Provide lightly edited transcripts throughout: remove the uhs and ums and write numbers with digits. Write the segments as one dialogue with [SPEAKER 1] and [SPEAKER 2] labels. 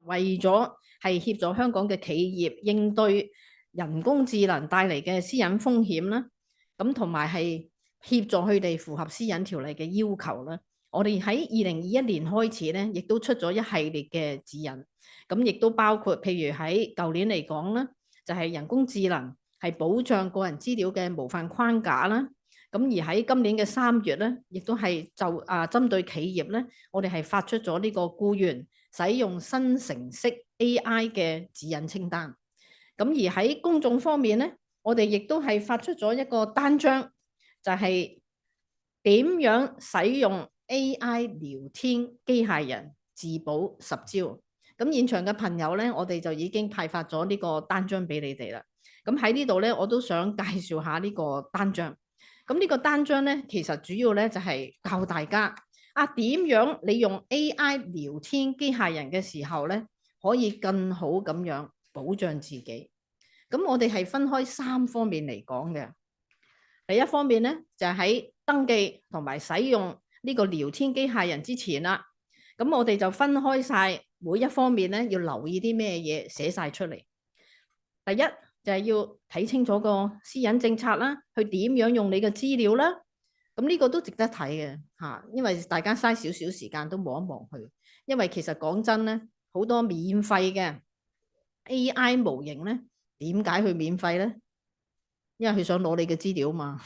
[SPEAKER 1] 為咗係協助香港嘅企業應對人工智能帶嚟嘅私隱風險啦，咁同埋係協助佢哋符合私隱條例嘅要求啦。我哋喺2021年開始咧，亦都出咗一系列嘅指引，咁亦都包括譬如喺舊年嚟講啦，就係人工智能係保障個人資料嘅模範框架啦。咁而喺今年嘅3月咧，亦都係針對企業咧，我哋係發出咗呢個僱員使用生成式 AI 嘅指引清單。咁而喺公眾方面咧，我哋亦都係發出咗一個單張，就係點樣使用 AI 聊天機械人自保10招。咁現場嘅朋友咧，我哋就已經派發咗呢個單張俾你哋啦。咁喺呢度咧，我都想介紹下呢個單張。咁呢個單張咧，其實主要咧就係教大家點樣你用 AI 聊天機械人嘅時候咧，可以更好咁樣保障自己。咁我哋係分開3方面嚟講嘅。第一方面咧，就係喺登記同埋使用呢個聊天機械人之前啦，咁我哋就分開晒每一方面咧，要留意啲咩嘢寫晒出嚟。第一就係要睇清楚個私隱政策啦，去點樣用你嘅資料啦。咁呢個都值得睇嘅嚇，因為大家嘥少少時間都望一望佢。因為其實講真咧，好多免費嘅 AI 模型咧，點解佢免費咧？因為佢想攞你嘅資料嘛，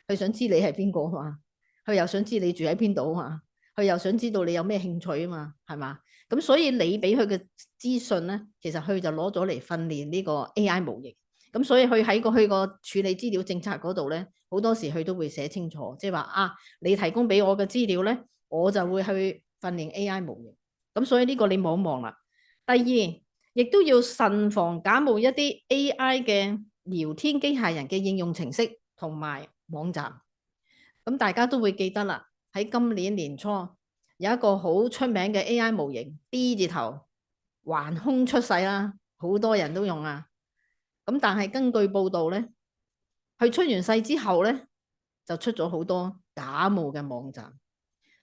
[SPEAKER 1] 佢想知你係邊個嘛，佢又想知你住喺邊度嘛，佢又想知道你有咩興趣啊嘛，係嘛？咁所以你俾佢嘅資訊咧，其實佢就攞咗嚟訓練呢個 AI 模型。咁所以佢喺佢個處理資料政策嗰度咧，好多時佢都會寫清楚，即係話你提供俾我嘅資料咧，我就會去訓練 AI 模型。咁所以呢個你望一望啦。第二，亦都要慎防假冒一啲 AI 嘅聊天機械人嘅應用程式同埋網站。咁大家都會記得啦，喺今年年初有一個好出名嘅 AI 模型 D 字頭橫空出世啦，好多人都用啊。咁但係根據報道咧，佢出完世之後咧，就出咗好多假冒嘅網站。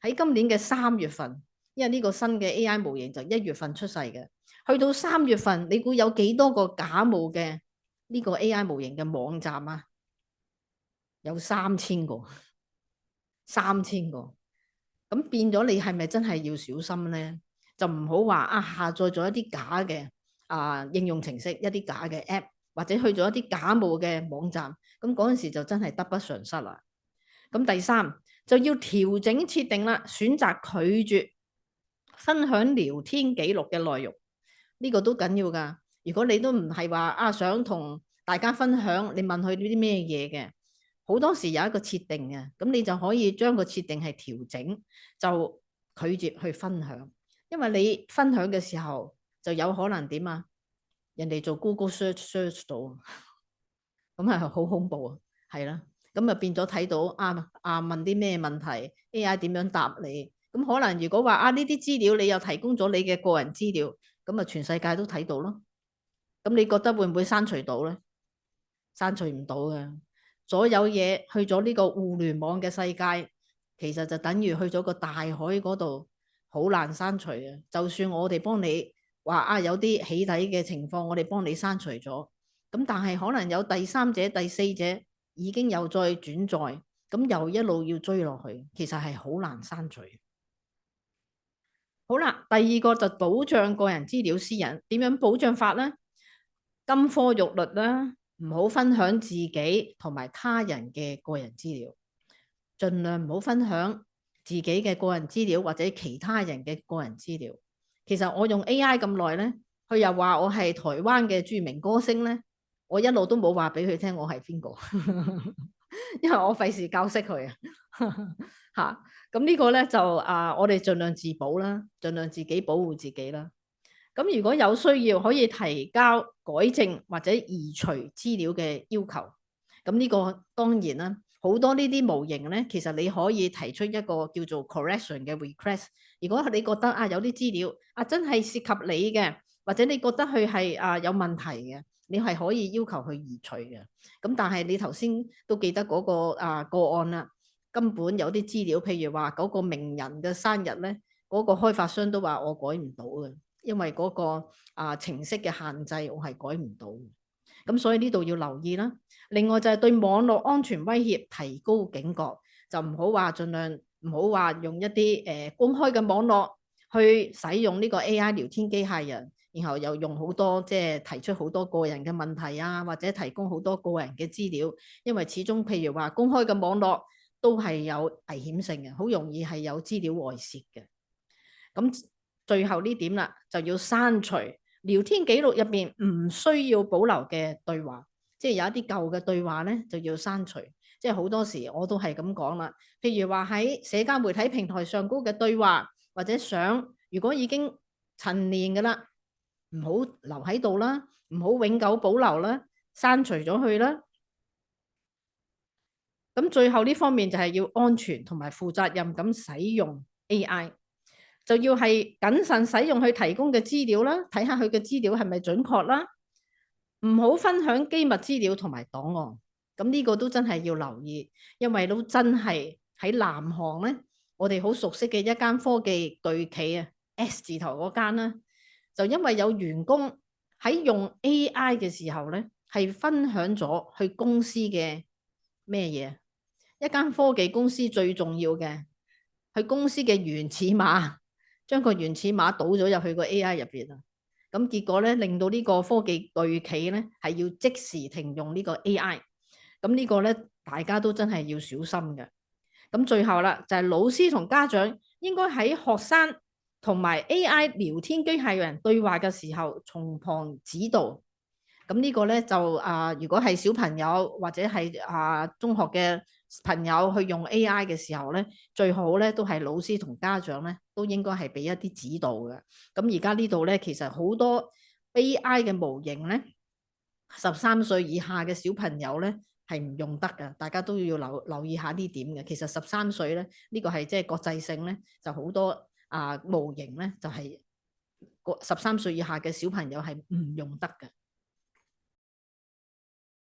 [SPEAKER 1] 喺今年嘅3月份，因為呢個新嘅 AI 模型就1月份出世嘅，去到3月份，你估有幾多個假冒嘅呢個 AI 模型嘅網站啊？有3000個，3000個。咁變咗你係咪真係要小心咧？就唔好話下載咗一啲假嘅應用程式，一啲假嘅 app，或者去咗一啲假冒嘅網站，咁嗰陣時就真係得不償失啦。咁第三就要調整設定啦，選擇拒絕分享聊天記錄嘅內容，呢個都緊要㗎。如果你都唔係話想同大家分享，你問佢呢啲咩嘢嘅，好多時有一個設定嘅，咁你就可以將個設定係調整，就拒絕去分享，因為你分享嘅時候就有可能點啊？人哋做 Google search 到，咁係好恐怖啊，係啦。咁變咗睇到問啲咩問題 ，AI 點樣答你？咁可能如果話呢啲資料你又提供咗你嘅個人資料，咁全世界都睇到咯。咁你覺得會唔會刪除到咧？刪除唔到嘅，所有嘢去咗呢個互聯網嘅世界，其實就等於去咗個大海嗰度，好難刪除嘅。就算我哋幫你話有啲起底嘅情況，我哋幫你刪除咗，咁但係可能有第三者、第四者已經又再轉載，咁又一路要追落去，其實係好難刪除。好啦，第二個就保障個人資料私隱，點樣保障法呢？金科玉律啦，唔好分享自己同埋他人嘅個人資料，盡量唔好分享自己嘅個人資料或者其他人嘅個人資料。其實我用 AI 咁耐咧，佢又話我係台灣嘅著名歌星咧，我一路都冇話俾佢聽我係邊個，因為我費事教識佢啊嚇。咁呢個咧就我哋盡量自保啦，盡量自己保護自己啦。咁如果有需要，可以提交改正或者移除資料嘅要求。咁呢個當然啦，好多呢啲模型咧，其實你可以提出一個叫做 correction 嘅 request。如果你覺得有啲資料真係涉及你嘅，或者你覺得佢係有問題嘅，你係可以要求佢移除嘅。咁但係你頭先都記得嗰個個案啦，根本有啲資料，譬如話嗰個名人嘅生日咧，嗰個開發商都話我改唔到嘅。因為嗰個程式嘅限制我係改唔到。咁所以呢度要留意啦。另外就係對網絡安全威脅提高警覺，就唔好話盡量唔好話用一啲公開嘅網絡去使用呢個 AI 聊天機械人，然後又用好多即係提出好多個人嘅問題啊，或者提供好多個人嘅資料，因為始終譬如話公開嘅網絡都係有危險性嘅，好容易係有資料外泄嘅。咁最後呢點啦，就要刪除聊天記錄入邊唔需要保留嘅對話，即係有一啲舊嘅對話咧就要刪除。即係好多時我都係咁講啦，譬如話喺社交媒體平台上高嘅對話或者相，如果已經陳年㗎啦，唔好留喺度啦，唔好永久保留啦，刪除咗佢啦。咁最後呢方面就係要安全同埋負責任咁使用 AI。就要係謹慎使用佢提供嘅資料啦，睇下佢嘅資料係咪準確啦，唔好分享機密資料同埋檔案。咁呢個都真係要留意，因為都真係喺南韓咧，我哋好熟悉嘅一間科技巨企啊 S 字頭嗰間啦，就因為有員工喺用 AI 嘅時候咧，係分享咗佢公司嘅咩嘢？一間科技公司最重要嘅，佢公司嘅原始碼。將個原始碼倒咗入去個 AI 入邊啊！咁結果咧，令到呢個科技巨企咧係要即時停用呢個 AI。咁呢個咧，大家都真係要小心嘅。咁最後啦，就係老師同家長應該喺學生同埋 AI 聊天機械人對話嘅時候，從旁指導。咁呢個咧就如果係小朋友或者係中學嘅朋友去用 AI 嘅時候咧，最好咧都係老師同家長咧都應該係俾一啲指導嘅。咁而家呢度咧，其實好多 AI 嘅模型咧，13歲以下嘅小朋友咧係唔用得嘅，大家都要留意下呢點嘅。其實13歲咧呢個係即係國際性咧，就好多模型咧就係13歲以下嘅小朋友係唔用得嘅。